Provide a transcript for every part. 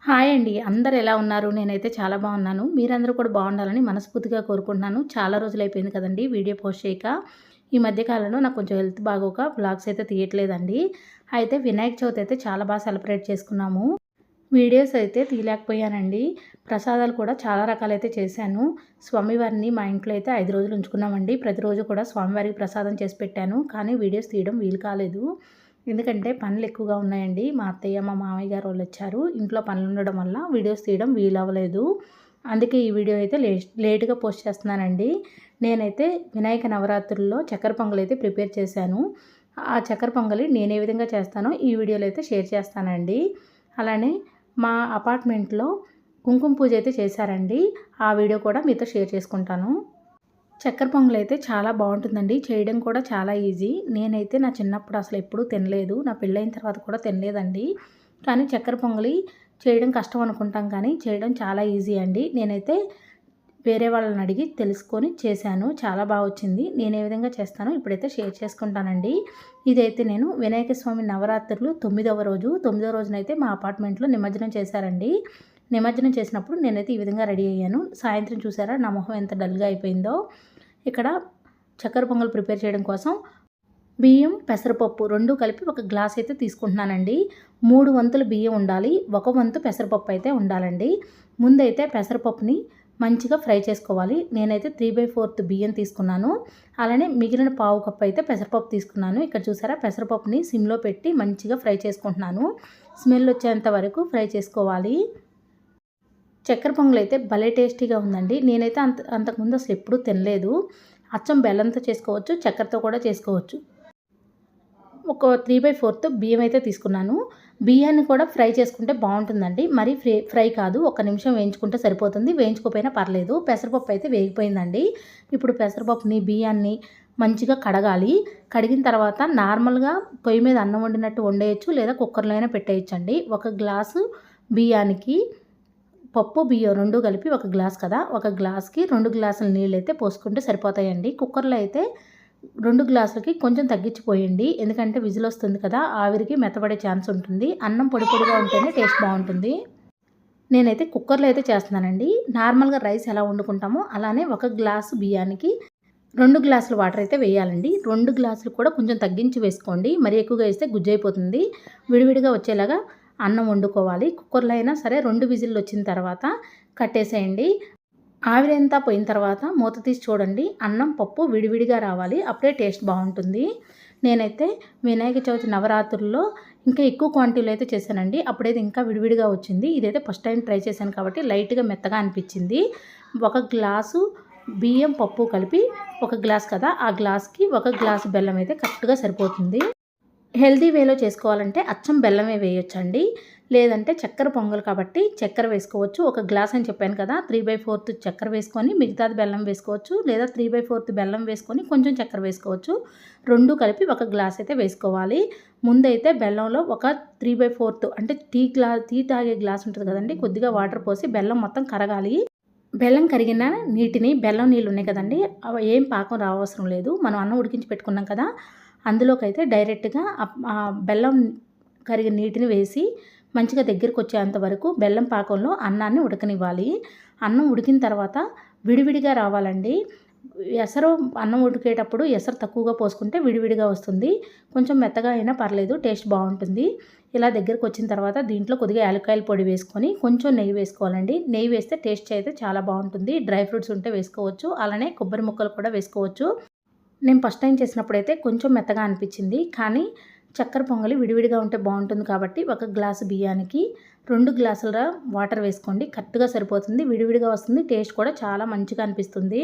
Hi అండి. అందరూ ఎలా ఉన్నారు? నేనైతే చాలా బాగున్నాను. మీరందరూ కూడా బాగుండాలని మనస్ఫూర్తిగా కోరుకుంటున్నాను. చాలా రోజులైపోయింది కదండీ వీడియో పోస్ట్ చేయక. ఈ మధ్య కాలంలో నాకు కొంచెం హెల్త్ బాగోక వ్లాగ్స్ అయితే తీయట్లేదండి. అయితే వినాయక చవితి అయితే చాలా బాగా సెలబ్రేట్ చేసుకున్నాము. వీడియోస్ అయితే తీయలేకపోయానండి. ప్రసాదాలు కూడా చాలా రకాలైతే చేశాను. స్వామివారిని మా ఇంట్లో అయితే 5 రోజులు ఉంచుకున్నామండి. ప్రతిరోజు కూడా స్వామివారికి ప్రసాదం చేసి పెట్టాను. కానీ వీడియోస్ తీయడం వీలు కాలేదు. ఎందుకంటే పనులు ఎక్కువగా ఉన్నాయండి. మా అత్తయ్య, మా మామయ్య గారు వచ్చారు. ఇంట్లో పనులు ఉండడం వల్ల వీడియోస్ తీయడం వీలవ్వలేదు. అందుకే ఈ వీడియో అయితే లేట్‌గా పోస్ట్ చేస్తున్నానండి. నేనైతే వినాయక నవరాత్రుల్లో చక్కెర పొంగలైతే ప్రిపేర్ చేశాను. ఆ చక్కెర పొంగలి నేను ఏ విధంగా చేస్తానో ఈ వీడియోలో అయితే షేర్ చేస్తానండి. అలానే మా అపార్ట్మెంట్‌లో కుంకుమ పూజ అయితే చేశారండి. ఆ వీడియో కూడా మీతో షేర్ చేసుకుంటాను. చక్కెర పొంగలైతే చాలా బాగుంటుందండి. చేయడం కూడా చాలా ఈజీ. నేనైతే నా చిన్నప్పుడు అసలు ఎప్పుడూ తినలేదు. నా పెళ్ళైన తర్వాత కూడా తినలేదండి. కానీ చక్కెర పొంగలి చేయడం కష్టం అనుకుంటాం కానీ చేయడం చాలా ఈజీ అండి. నేనైతే వేరే వాళ్ళని అడిగి తెలుసుకొని చేశాను. చాలా బాగా వచ్చింది. నేను ఏ విధంగా చేస్తానో ఇప్పుడైతే షేర్ చేసుకుంటానండి. ఇదైతే నేను వినాయక స్వామి నవరాత్రులు 9వ రోజు. 9వ రోజునైతే మా అపార్ట్మెంట్‌లో నిమజ్జనం చేశారండి. నిమజ్జనం చేసినప్పుడు నేనైతే ఈ విధంగా రెడీ అయ్యాను. సాయంత్రం చూసారా నా మొహం ఎంత డల్‌గా అయిపోయిందో. ఇక్కడ చక్కెర పొంగల్ ప్రిపేర్ చేయడం కోసం బియ్యం, పెసరపప్పు 2 కలిపి ఒక గ్లాస్ అయితే తీసుకుంటున్నానండి. 3 వంతులు బియ్యం ఉండాలి. 1 వంతు పెసరపప్పు అయితే ఉండాలండి. ముందైతే పెసరపప్పుని మంచిగా ఫ్రై చేసుకోవాలి. నేనైతే 3/4 బియ్యం తీసుకున్నాను. అలానే మిగిలిన పావు కప్పు అయితే పెసరపప్పు తీసుకున్నాను. ఇక్కడ చూసారా పెసరపప్పుని సిమ్‌లో పెట్టి మంచిగా ఫ్రై చేసుకుంటున్నాను. స్మెల్ వచ్చేంత వరకు ఫ్రై చేసుకోవాలి. చక్కెర పొంగలైతే భలే టేస్టీగా ఉందండి. నేనైతే అంతకుముందు అసలు ఎప్పుడూ తినలేదు. అచ్చం బెల్లంతో చేసుకోవచ్చు, చక్కెరతో కూడా చేసుకోవచ్చు. ఒక 3/4 బియ్యం అయితే తీసుకున్నాను. బియ్యాన్ని కూడా ఫ్రై చేసుకుంటే బాగుంటుందండి. మరీ ఫ్రై కాదు. 1 నిమిషం వేయించుకుంటే సరిపోతుంది. వేయించుకోకపోయినా పర్లేదు. పెసరపప్పు అయితే వేగిపోయిందండి. ఇప్పుడు పెసరపప్పుని, బియ్యాన్ని మంచిగా కడగాలి. కడిగిన తర్వాత నార్మల్‌గా పొయ్యి మీద అన్నం వండినట్టు వండేయచ్చు, లేదా కుక్కర్‌లో అయినా పెట్టేయచ్చండి. 1 గ్లాసు బియ్యానికి పప్పు, బియ్యం 2 కలిపి 1 గ్లాస్ కదా! 1 గ్లాస్‌కి 2 గ్లాసుల నీళ్ళైతే పోసుకుంటే సరిపోతాయండి. కుక్కర్‌లో అయితే 2 గ్లాసులకి కొంచెం తగ్గించి పోయండి. ఎందుకంటే విజిల్ వస్తుంది కదా! ఆవిరికి మెత్తబడే ఛాన్స్ ఉంటుంది. అన్నం పొడి పొడిగా ఉంటేనే టేస్ట్ బాగుంటుంది. నేనైతే కుక్కర్‌లో అయితే చేస్తున్నానండి. నార్మల్‌గా రైస్ ఎలా వండుకుంటామో అలానే 1 గ్లాసు బియ్యానికి 2 గ్లాసుల వాటర్ అయితే వేయాలండి. 2 గ్లాసులు కూడా కొంచెం తగ్గించి వేసుకోండి. మరీ ఎక్కువగా వేస్తే గుజ్జయిపోతుంది. విడివిడిగా వచ్చేలాగా అన్నం వండుకోవాలి. కుక్కర్‌లో అయినా సరే 2 విజిల్లు వచ్చిన తర్వాత కట్టేసేయండి. ఆవిరంతా పోయిన తర్వాత మూత తీసి చూడండి. అన్నం, పప్పు విడివిడిగా రావాలి. అప్పుడే టేస్ట్ బాగుంటుంది. నేనైతే వినాయక చవితి నవరాత్రుల్లో ఇంకా ఎక్కువ క్వాంటిటీలో అయితే చేశానండి. అప్పుడైతే ఇంకా విడివిడిగా వచ్చింది. ఇదైతే ఫస్ట్ టైం ట్రై చేశాను కాబట్టి లైట్‌గా మెత్తగా అనిపించింది. 1 గ్లాసు బియ్యం, పప్పు కలిపి 1 గ్లాస్ కదా! ఆ గ్లాస్‌కి 1 గ్లాసు బెల్లం అయితే కరెక్ట్‌గా సరిపోతుంది. హెల్తీ వేలో చేసుకోవాలంటే అచ్చం బెల్లమే వేయొచ్చండి. లేదంటే చక్కెర పొంగల్ కాబట్టి చక్కెర వేసుకోవచ్చు. 1 గ్లాస్ అని చెప్పాను కదా! 3/4 చక్కెర వేసుకొని మిగతాది బెల్లం వేసుకోవచ్చు. లేదా 3/4 బెల్లం వేసుకొని కొంచెం చక్కెర వేసుకోవచ్చు. 2 కలిపి 1 గ్లాస్ అయితే వేసుకోవాలి. ముందైతే బెల్లంలో ఒక 3/4 అంటే టీ తాగే గ్లాస్ ఉంటుంది కదండీ! కొద్దిగా వాటర్ పోసి బెల్లం మొత్తం కరగాలి. బెల్లం కరిగిన నీటిని బెల్లం నీళ్ళు ఉన్నాయి కదండీ! అవి ఏం పాకం రావసరం లేదు. మనం అన్నం ఉడికించి పెట్టుకున్నాం కదా! అందులోకైతే డైరెక్ట్‌గా బెల్లం కరిగిన నీటిని వేసి మంచిగా దగ్గరకొచ్చేంత వరకు బెల్లం పాకంలో అన్నాన్ని ఉడకనివ్వాలి. అన్నం ఉడికిన తర్వాత విడివిడిగా రావాలండి. ఎసరు అన్నం ఉడికేటప్పుడు ఎసరు తక్కువగా పోసుకుంటే విడివిడిగా వస్తుంది. కొంచెం మెత్తగా అయినా పర్లేదు, టేస్ట్ బాగుంటుంది. ఇలా దగ్గరకొచ్చిన తర్వాత దీంట్లో కొద్దిగా యాలక్కాయల పొడి వేసుకొని కొంచెం నెయ్యి వేసుకోవాలండి. నెయ్యి వేస్తే టేస్ట్ అయితే చాలా బాగుంటుంది. డ్రై ఫ్రూట్స్ ఉంటే వేసుకోవచ్చు. అలానే కొబ్బరి ముక్కలు కూడా వేసుకోవచ్చు. నేను ఫస్ట్ టైం చేసినప్పుడైతే కొంచెం మెత్తగా అనిపించింది. కానీ చక్కెర పొంగలి విడివిడిగా ఉంటే బాగుంటుంది కాబట్టి 1 గ్లాసు బియ్యానికి 2 గ్లాసుల వాటర్ వేసుకోండి. కరెక్ట్‌గా సరిపోతుంది. విడివిడిగా వస్తుంది. టేస్ట్ కూడా చాలా మంచిగా అనిపిస్తుంది.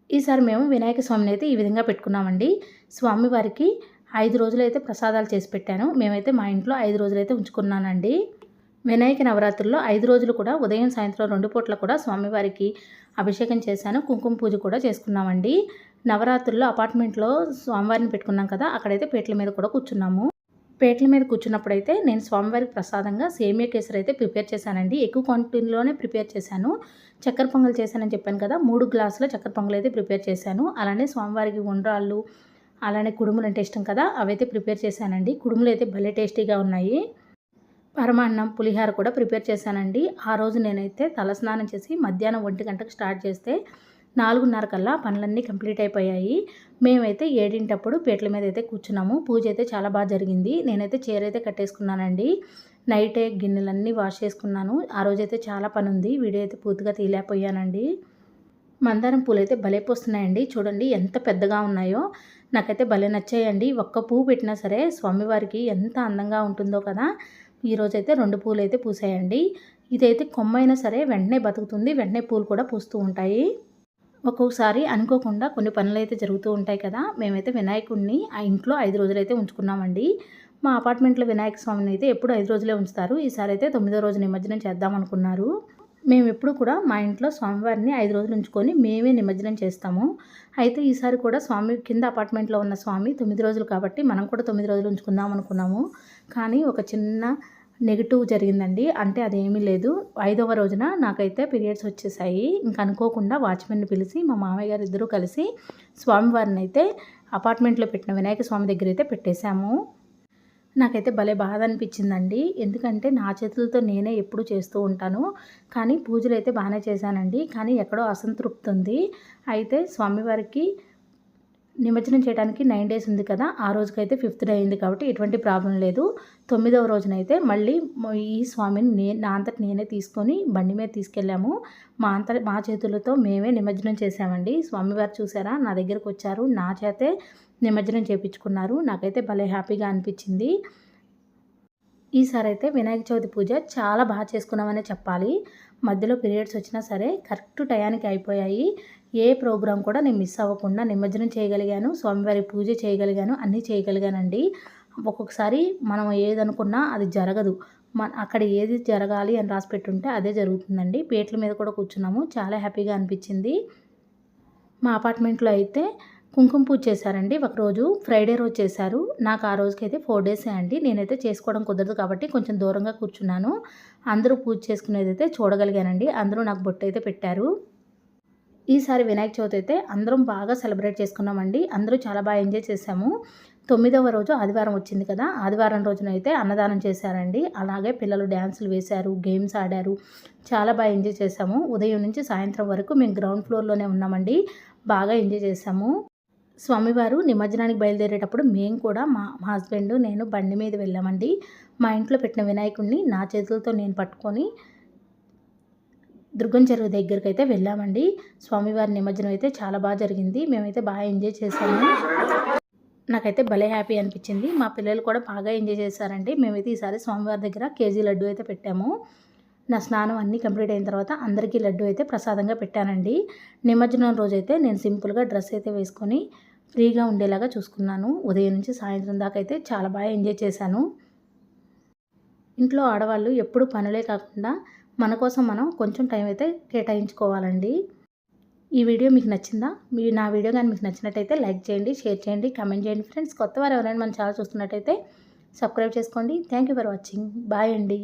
ఈసారి మేము వినాయక స్వామిని అయితే ఈ విధంగా పెట్టుకున్నామండి. స్వామివారికి 5 రోజులైతే ప్రసాదాలు చేసి పెట్టాను. మేమైతే మా ఇంట్లో 5 రోజులైతే ఉంచుకున్నానండి. వినాయక నవరాత్రుల్లో 5 రోజులు కూడా ఉదయం, సాయంత్రం 2 పూట్ల కూడా స్వామివారికి అభిషేకం చేశాను. కుంకుమ పూజ కూడా చేసుకున్నామండి. నవరాత్రుల్లో అపార్ట్మెంట్‌లో స్వామివారిని పెట్టుకున్నాం కదా! అక్కడైతే పీటల మీద కూడా కూర్చున్నాము. పీటల మీద కూర్చున్నప్పుడైతే నేను స్వామివారికి ప్రసాదంగా సేమియా కేసరి అయితే ప్రిపేర్ చేశానండి. ఎక్కువ క్వాంటిటీలోనే ప్రిపేర్ చేశాను. చక్కెర పొంగల్ చేశానని చెప్పాను కదా! 3 గ్లాసుల చక్కెర పొంగల్ అయితే ప్రిపేర్ చేశాను. అలానే స్వామివారికి ఉండ్రాళ్ళు, అలానే కుడుములు అంటే ఇష్టం కదా! అవైతే ప్రిపేర్ చేశానండి. కుడుములు అయితే భలే టేస్టీగా ఉన్నాయి. పరమాన్నం, పులిహోర కూడా ప్రిపేర్ చేశానండి. ఆ రోజు నేనైతే తలస్నానం చేసి మధ్యాహ్నం 1 గంటకు స్టార్ట్ చేస్తే 4:30 కల్లా పనులన్నీ కంప్లీట్ అయిపోయాయి. మేమైతే 7 పీటల మీద అయితే కూర్చున్నాము. పూజ అయితే చాలా బాగా జరిగింది. నేనైతే చీర అయితే కట్టేసుకున్నానండి. నైటే గిన్నెలన్నీ వాష్ చేసుకున్నాను. ఆ రోజైతే చాలా పని ఉంది. వీడియో అయితే పూర్తిగా తీయలేకపోయానండి. మందారం పూలైతే భలే పూస్తున్నాయండి. చూడండి ఎంత పెద్దగా ఉన్నాయో. నాకైతే భలే నచ్చాయండి. ఒక్క పువ్వు పెట్టినా సరే స్వామివారికి ఎంత అందంగా ఉంటుందో కదా! ఈరోజైతే 2 పూలైతే పూసాయండి. ఇదైతే కొమ్మైనా సరే వెంటనే బతుకుతుంది. వెంటనే పూలు కూడా పూస్తూ ఉంటాయి. ఒక్కొక్కసారి అనుకోకుండా కొన్ని పనులైతే జరుగుతూ ఉంటాయి కదా! మేమైతే వినాయకుడిని ఆ ఇంట్లో 5 రోజులైతే ఉంచుకున్నామండి. మా అపార్ట్మెంట్‌లో వినాయక స్వామిని అయితే ఎప్పుడు 5 రోజులే ఉంచుతారు. ఈసారి అయితే 9వ రోజు నిమజ్జనం చేద్దామనుకున్నారు. మేమెప్పుడు కూడా మా ఇంట్లో స్వామివారిని 5 రోజులు ఉంచుకొని మేమే నిమజ్జనం చేస్తాము. అయితే ఈసారి కూడా స్వామి కింద అపార్ట్మెంట్‌లో ఉన్న స్వామి 9 రోజులు కాబట్టి మనం కూడా 9 రోజులు ఉంచుకుందాం అనుకున్నాము. కానీ ఒక చిన్న నెగెటివ్ జరిగిందండి. అంటే అదేమీ లేదు. 5వ రోజున నాకైతే పీరియడ్స్ వచ్చేసాయి. ఇంక అనుకోకుండా వాచ్‌మెన్‌ని పిలిచి మా మామయ్య గారు ఇద్దరూ కలిసి స్వామివారినైతే అపార్ట్మెంట్‌లో పెట్టిన వినాయక స్వామి దగ్గరైతే పెట్టేశాము. నాకైతే భలే బాధ అనిపించిందండి. ఎందుకంటే నా చేతులతో నేనే ఎప్పుడూ చేస్తూ ఉంటాను. కానీ పూజలైతే బాగానే చేశానండి. కానీ ఎక్కడో అసంతృప్తి ఉంది. అయితే స్వామివారికి నిమజ్జనం చేయడానికి 9 డేస్ ఉంది కదా! ఆ రోజుకైతే 5థ్ డే అయింది కాబట్టి ఎటువంటి ప్రాబ్లమ్ లేదు. 9వ రోజునైతే మళ్ళీ ఈ స్వామిని నా అంతట నేనే తీసుకొని బండి మీద తీసుకెళ్ళాము. మా చేతులతో మేమే నిమజ్జనం చేశామండి. స్వామివారు చూసారా నా దగ్గరకొచ్చారు. నా చేతే నిమజ్జనం చేపించుకున్నారు. నాకైతే భలే హ్యాపీగా అనిపించింది. ఈసారైతే వినాయక చవితి పూజ చాలా బాగా చేసుకున్నామనే చెప్పాలి. మధ్యలో పీరియడ్స్ వచ్చినా సరే కరెక్ట్ టయానికి అయిపోయాయి. ఏ ప్రోగ్రామ్ కూడా నేను మిస్ అవ్వకుండా నిమజ్జనం చేయగలిగాను. స్వామివారి పూజ చేయగలిగాను. అన్నీ చేయగలిగానండి. ఒక్కొక్కసారి మనం ఏదనుకున్నా అది జరగదు. అక్కడ ఏది జరగాలి అని రాసిపెట్టుంటే అదే జరుగుతుందండి. పీటల మీద కూడా కూర్చున్నాము. చాలా హ్యాపీగా అనిపించింది. మా అపార్ట్మెంట్‌లో అయితే కుంకుమ పూజ చేశారండి. ఒకరోజు ఫ్రైడే రోజు చేశారు. నాకు ఆ రోజుకైతే 4 డేసే అండి. నేనైతే చేసుకోవడం కుదరదు కాబట్టి కొంచెం దూరంగా కూర్చున్నాను. అందరూ పూజ చేసుకునేదైతే చూడగలిగానండి. అందరూ నాకు బొట్టయితే పెట్టారు. ఈసారి వినాయక చవితి అయితే అందరం బాగా సెలబ్రేట్ చేసుకున్నామండి. అందరూ చాలా బాగా ఎంజాయ్ చేశాము. 9వ రోజు ఆదివారం వచ్చింది కదా! ఆదివారం రోజునైతే అన్నదానం చేశారండి. అలాగే పిల్లలు డ్యాన్సులు వేశారు, గేమ్స్ ఆడారు. చాలా బాగా ఎంజాయ్ చేశాము. ఉదయం నుంచి సాయంత్రం వరకు మేము గ్రౌండ్ ఫ్లోర్‌లోనే ఉన్నామండి. బాగా ఎంజాయ్ చేశాము. స్వామివారు నిమజ్జనానికి బయలుదేరేటప్పుడు మేము కూడా మా హస్బెండ్, నేను బండి మీద వెళ్ళామండి. మా ఇంట్లో పెట్టిన వినాయకుడిని నా చేతులతో నేను పట్టుకొని దుర్గం చెరువు దగ్గరికైతే వెళ్ళామండి. స్వామివారి నిమజ్జనం అయితే చాలా బాగా జరిగింది. మేమైతే బాగా ఎంజాయ్ చేశాము. నాకైతే భలే హ్యాపీ అనిపించింది. మా పిల్లలు కూడా బాగా ఎంజాయ్ చేశారండి. మేమైతే ఈసారి స్వామివారి దగ్గర కేజీ లడ్డు అయితే పెట్టాము. నా స్నానం అన్నీ కంప్లీట్ అయిన తర్వాత అందరికీ లడ్డు అయితే ప్రసాదంగా పెట్టానండి. నిమజ్జనం రోజైతే నేను సింపుల్గా డ్రెస్ అయితే వేసుకొని ఫ్రీగా ఉండేలాగా చూసుకున్నాను. ఉదయం నుంచి సాయంత్రం దాకా అయితే చాలా బాగా ఎంజాయ్ చేశాను. ఇంట్లో ఆడవాళ్ళు ఎప్పుడు పనులే కాకుండా మన కోసం మనం కొంచెం టైం అయితే కేటాయించుకోవాలండి. ఈ వీడియో మీకు నచ్చిందా? నా వీడియో కానీ మీకు నచ్చినట్టయితే లైక్ చేయండి, షేర్ చేయండి, కామెంట్ చేయండి ఫ్రెండ్స్. కొత్తవారు ఎవరైనా మన ఛానల్ చూస్తున్నట్టయితే సబ్స్క్రైబ్ చేసుకోండి. Thank you for watching. Bye అండి.